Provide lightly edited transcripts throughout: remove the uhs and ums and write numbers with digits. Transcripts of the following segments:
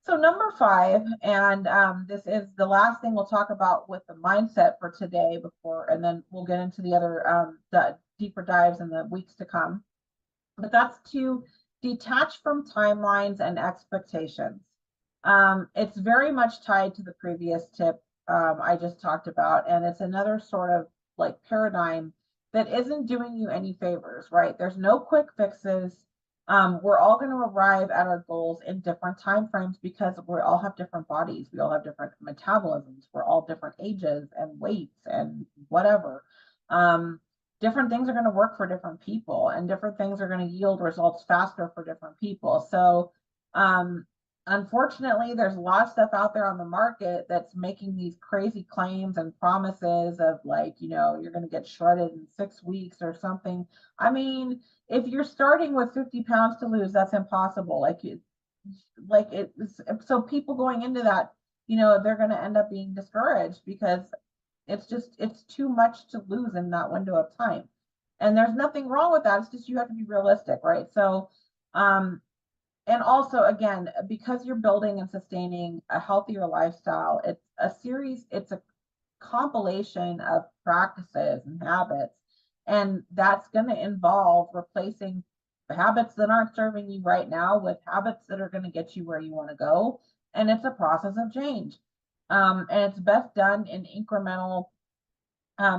So number five, and this is the last thing we'll talk about with the mindset for today before, and then we'll get into the other deeper dives in the weeks to come. But that's to detach from timelines and expectations. It's very much tied to the previous tip I just talked about, and it's another sort of like paradigm that isn't doing you any favors, right? There's no quick fixes. We're all going to arrive at our goals in different time frames because we all have different bodies. We all have different metabolisms. We're all different ages and weights and whatever. Different things are going to work for different people, and different things are going to yield results faster for different people. So, unfortunately, there's a lot of stuff out there on the market that's making these crazy claims and promises of like, you're going to get shredded in 6 weeks or something. I mean, if you're starting with 50 pounds to lose, that's impossible. So people going into that, they're going to end up being discouraged because it's too much to lose in that window of time. And there's nothing wrong with that. It's just you have to be realistic, right? So, and also, again, because you're building and sustaining a healthier lifestyle, it's a compilation of practices and habits. And that's going to involve replacing the habits that aren't serving you right now with habits that are going to get you where you want to go. And it's a process of change. And it's best done in incremental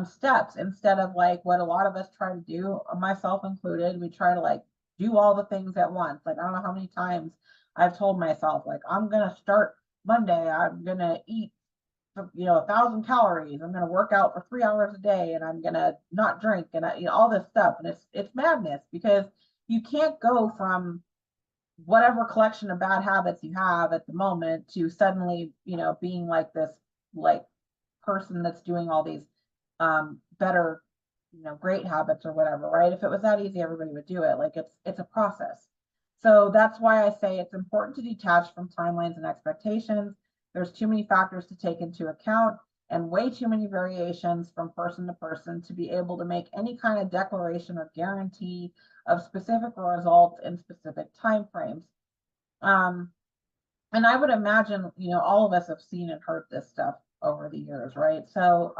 steps instead of like what a lot of us try to do, myself included. We try to like do all the things at once. Like, I don't know how many times I've told myself, like, I'm going to start Monday. I'm going to eat, 1,000 calories. I'm going to work out for 3 hours a day, and I'm going to not drink, and all this stuff. And it's madness because you can't go from whatever collection of bad habits you have at the moment to suddenly, being like this, like person that's doing all these better, great habits or whatever, right? If it was that easy, everybody would do it. Like it's a process. So that's why I say it's important to detach from timelines and expectations. There's too many factors to take into account and way too many variations from person to person to be able to make any kind of declaration or guarantee of specific results in specific time frames. And I would imagine, all of us have seen and heard this stuff over the years, right? So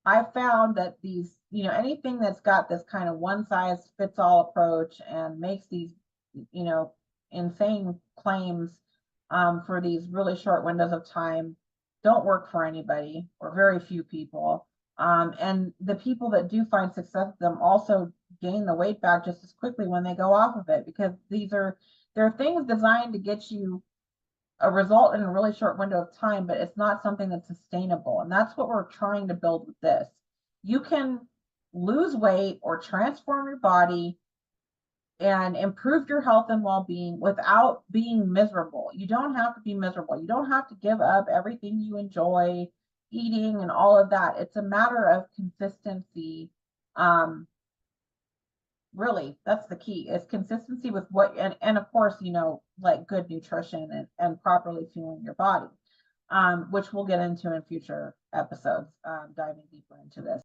I found that these, anything that's got this kind of one size fits all approach and makes these, insane claims for these really short windows of time don't work for anybody or very few people. And the people that do find success with them also gain the weight back just as quickly when they go off of it, because they're things designed to get you a result in a really short window of time, but it's not something that's sustainable. And that's what we're trying to build with this. You can lose weight or transform your body and improve your health and well-being without being miserable. You don't have to be miserable. You don't have to give up everything you enjoy eating and all of that. It's a matter of consistency. Really, that's the key, is consistency with what, and of course, like good nutrition and properly fueling your body, which we'll get into in future episodes, diving deeper into this.